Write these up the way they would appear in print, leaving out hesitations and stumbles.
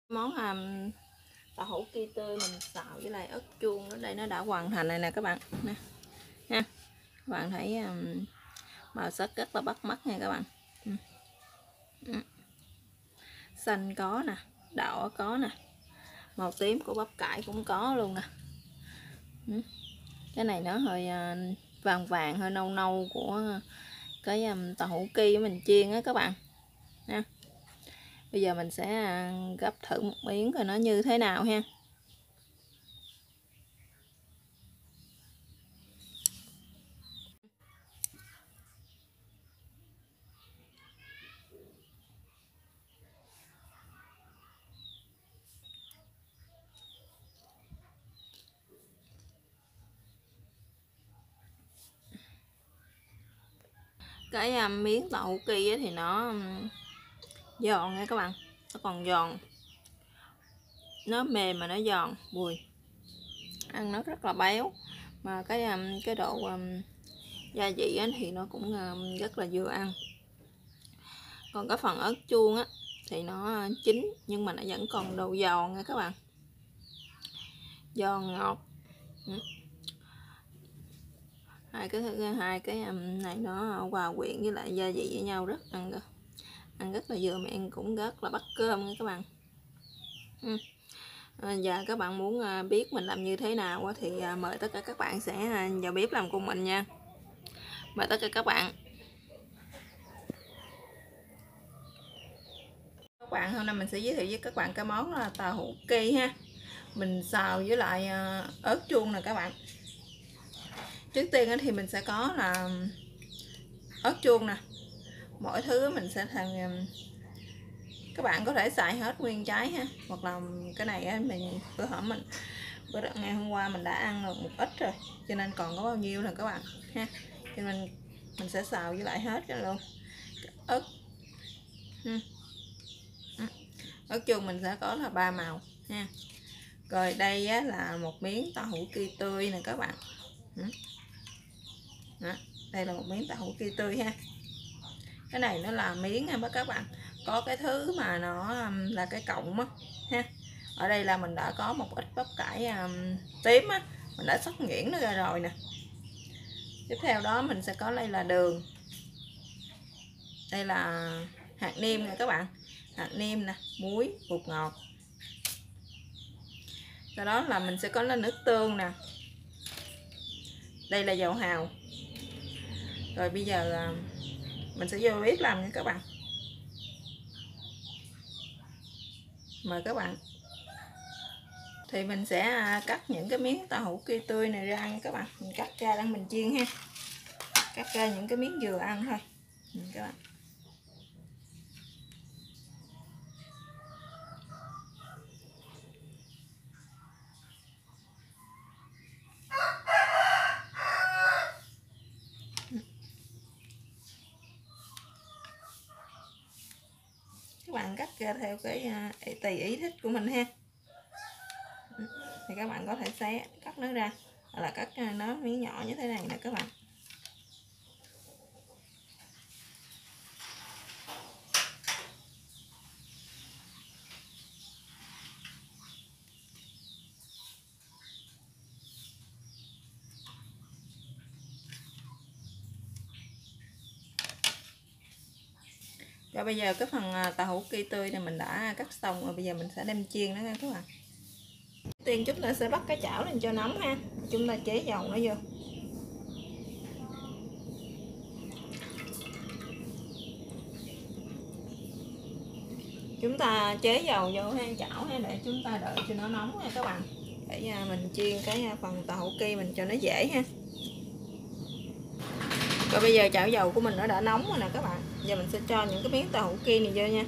Món tàu hũ ki tươi mình xào với lại ớt chuông ở đây nó đã hoàn thành này nè các bạn nè ha. Các bạn thấy màu sắc rất là bắt mắt nha các bạn. Xanh có nè, đỏ có nè, màu tím của bắp cải cũng có luôn nè. Cái này nó hơi vàng vàng, hơi nâu nâu của cái tàu hũ ki mình chiên á các bạn nha. Bây giờ mình sẽ gấp thử một miếng coi nó như thế nào ha. Cái miếng tàu hũ ki thì nó giòn nha các bạn, nó còn giòn, nó mềm mà nó giòn, bùi, ăn nó rất là béo, mà cái độ gia vị thì nó cũng rất là vừa ăn. Còn cái phần ớt chuông á thì nó chín nhưng mà nó vẫn còn độ giòn nha các bạn, giòn ngọt. Hai cái này nó hòa quyện với lại gia vị với nhau, rất ăn rất là vừa, miệng cũng rất là bắt cơm nha các bạn. Và các bạn muốn biết mình làm như thế nào thì mời tất cả các bạn sẽ vào bếp làm cùng mình nha. Mời tất cả các bạn. Các bạn, hôm nay mình sẽ giới thiệu với các bạn cái món là tàu hũ ki ha. Mình xào với lại ớt chuông nè các bạn. Trước tiên thì mình sẽ có là ớt chuông nè. Mỗi thứ mình sẽ các bạn có thể xài hết nguyên trái ha, hoặc là cái này mình ngày hôm qua mình đã ăn được một ít rồi cho nên còn có bao nhiêu nè các bạn ha, cho nên mình sẽ xào với lại hết cho luôn. Ớt chuông mình sẽ có là 3 màu ha. Rồi đây là một miếng tàu hũ ki tươi nè các bạn. Đó, đây là một miếng tàu hũ ki tươi ha. Cái này nó là miếng ha các bạn, có cái thứ mà nó là cái cọng á ha. Ở đây là mình đã có một ít bắp cải tím á, mình đã xóc nhuyễn nó ra rồi nè. Tiếp theo đó mình sẽ có đây là đường, đây là hạt nêm nè các bạn, hạt nêm nè, muối, bột ngọt. Sau đó là mình sẽ có là nước tương nè, đây là dầu hào. Rồi bây giờ mình sẽ vô bếp làm nha các bạn. Mời các bạn. Thì mình sẽ cắt những cái miếng tàu hũ ki tươi này ra nha các bạn. Mình cắt ra để mình chiên ha, cắt ra những cái miếng vừa ăn thôi các bạn. Các bạn cắt ra theo cái tùy ý thích của mình ha. Thì các bạn có thể cắt nó ra, hoặc là cắt nó miếng nhỏ như thế này nè các bạn. Rồi bây giờ cái phần tàu hũ ki tươi này mình đã cắt xong rồi, bây giờ mình sẽ đem chiên nó nha các bạn. Tiên chúng ta sẽ bắt cái chảo lên cho nóng ha, chúng ta chế dầu nó vô. Chúng ta chế dầu vô hang chảo ha, để chúng ta đợi cho nó nóng nha các bạn, để mình chiên cái phần tàu hũ ki mình cho nó dễ ha. Rồi bây giờ chảo dầu của mình nó đã nóng rồi nè các bạn. Giờ mình sẽ cho những cái miếng tàu hũ ki này vô nha.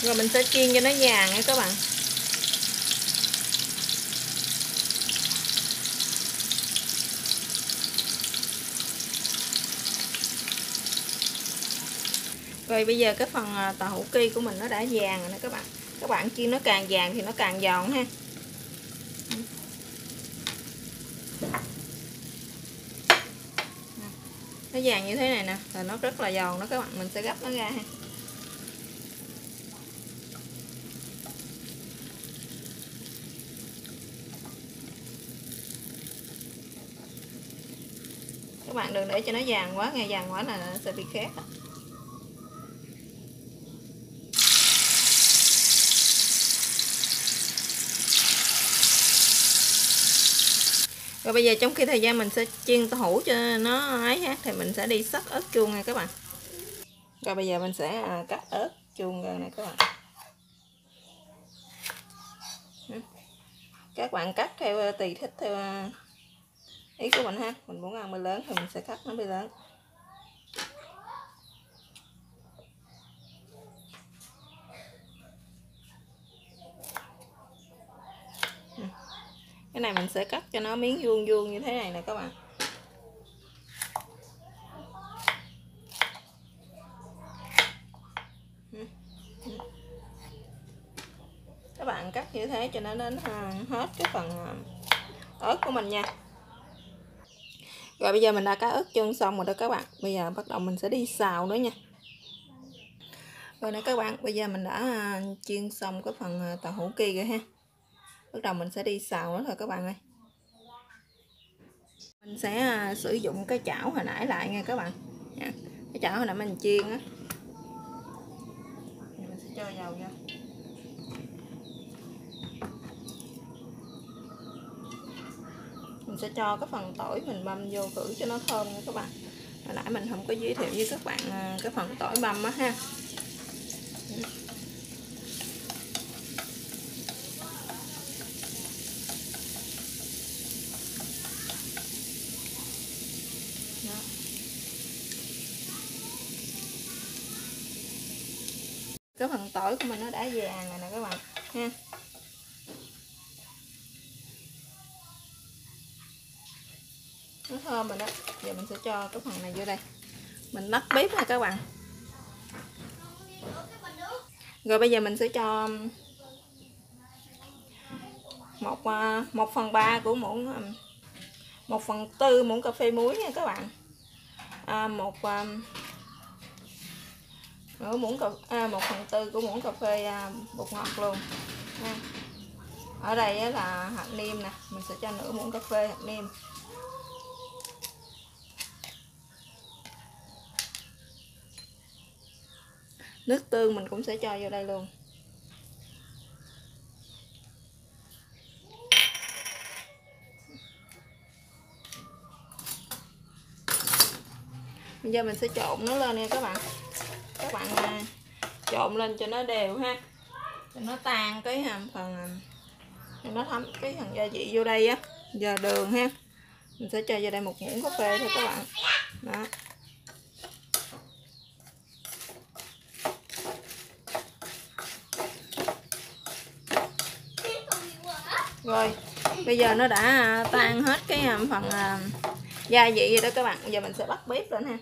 Rồi mình sẽ chiên cho nó vàng nha các bạn. Rồi bây giờ cái phần tàu hũ ki của mình nó đã vàng rồi nè các bạn. Các bạn chiên nó càng vàng thì nó càng giòn ha. Nó vàng như thế này nè là nó rất là giòn đó các bạn. Mình sẽ gấp nó ra ha. Các bạn đừng để cho nó vàng quá, nghe vàng quá là nó sẽ bị khét đó. Rồi bây giờ trong khi thời gian mình sẽ chiên tàu hũ cho nó ấy ha, thì mình sẽ đi xắt ớt chuông nha các bạn. Rồi bây giờ mình sẽ cắt ớt chuông ra này các bạn. Các bạn cắt theo tùy thích theo ý của mình ha. Mình muốn ăn bì lớn thì mình sẽ cắt nó bì lớn. Cái này mình sẽ cắt cho nó miếng vuông vuông như thế này nè các bạn. Các bạn cắt như thế cho nó đến hết cái phần ớt của mình nha. Rồi bây giờ mình đã cắt ớt chuông xong rồi đó các bạn. Bây giờ bắt đầu mình sẽ đi xào nữa nha. Rồi nè các bạn, bây giờ mình đã chiên xong cái phần tàu hũ ki rồi ha. Bắt đầu mình sẽ đi xào nữa thôi các bạn ơi. Mình sẽ sử dụng cái chảo hồi nãy lại nha các bạn. Cái chảo hồi nãy mình chiên á. Mình sẽ cho dầu vô. Mình sẽ cho cái phần tỏi mình băm vô khử cho nó thơm nha các bạn. Hồi nãy mình không có giới thiệu với các bạn cái phần tỏi băm á ha. Đó. Cái phần tỏi của mình nó đã vàng rồi nè các bạn ha. Nó thơm rồi đó. Giờ mình sẽ cho cái phần này vô đây. Mình tắt bếp nha các bạn. Rồi bây giờ mình sẽ cho 1/3 của muỗng, 1/4 muỗng cà phê muối nha các bạn. Nửa muỗng 1/4 của muỗng cà phê bột ngọt luôn ha. Ở đây là hạt nêm nè, mình sẽ cho nửa muỗng cà phê hạt nêm. Nước tương mình cũng sẽ cho vô đây luôn. Bây giờ mình sẽ trộn nó lên nha các bạn. Các bạn trộn lên cho nó đều ha. Cho nó tan cái phần, cho nó thấm cái phần gia vị vô đây á. Giờ đường ha. Mình sẽ cho vô đây 1 muỗng cà phê thôi các bạn. Đó. Rồi, bây giờ nó đã tan hết cái phần gia vị rồi đó các bạn. Bây giờ mình sẽ bắt bếp lên ha.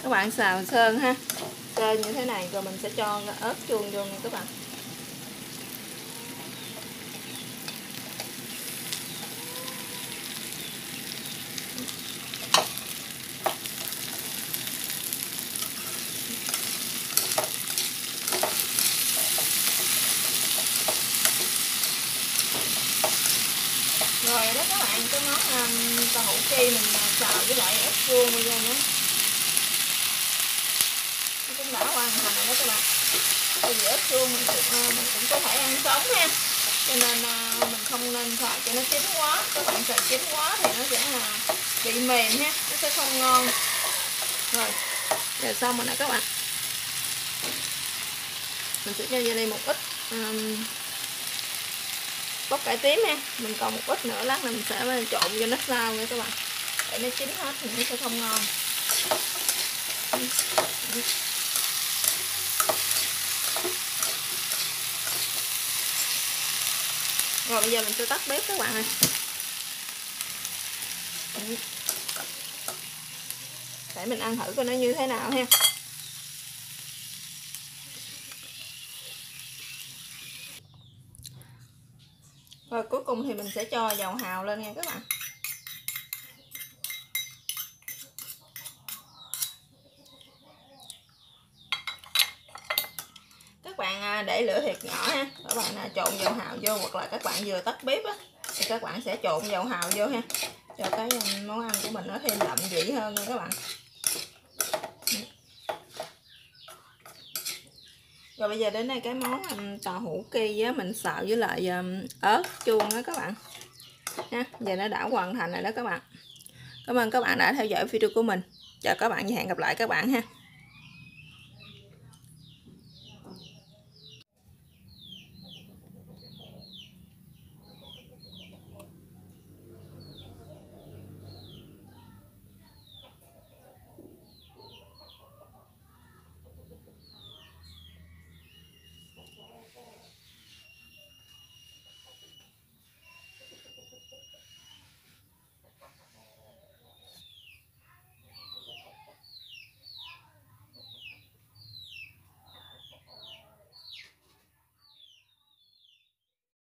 Các bạn xào sơn ha. Sơn như thế này rồi mình sẽ cho ớt chuông vô nha các bạn. Rồi đó các bạn, cái món tàu hũ ki mình xào với lại ớt chuông bây giờ nữa. Nó cũng đã hoàn thành rồi đó các bạn. Tại vì ớt chuông mình cũng có thể ăn sống ha. Cho nên mình không nên xào cho nó chín quá. Các bạn xào chín quá thì nó sẽ bị mềm ha, nó sẽ không ngon. Rồi, giờ xong rồi nè các bạn. Mình sẽ cho vô đây một ít bắp cải tím ha. Mình còn một ít nữa, lát này mình sẽ trộn vô nó sau nha các bạn. Để nó chín hết thì nó sẽ không ngon. Rồi bây giờ mình sẽ tắt bếp các bạn ơi. Để mình ăn thử coi nó như thế nào ha. Rồi cuối cùng thì mình sẽ cho dầu hào lên nha các bạn. Các bạn để lửa thiệt nhỏ ha. Các bạn trộn dầu hào vô, hoặc là các bạn vừa tắt bếp á thì các bạn sẽ trộn dầu hào vô ha, cho cái món ăn của mình nó thêm đậm vị hơn nha các bạn. Rồi bây giờ đến đây cái món tàu hũ ki á, mình xào với lại ớt chuông đó các bạn ha. Giờ nó đã hoàn thành rồi đó các bạn. Cảm ơn các bạn đã theo dõi video của mình. Chào các bạn và hẹn gặp lại các bạn ha.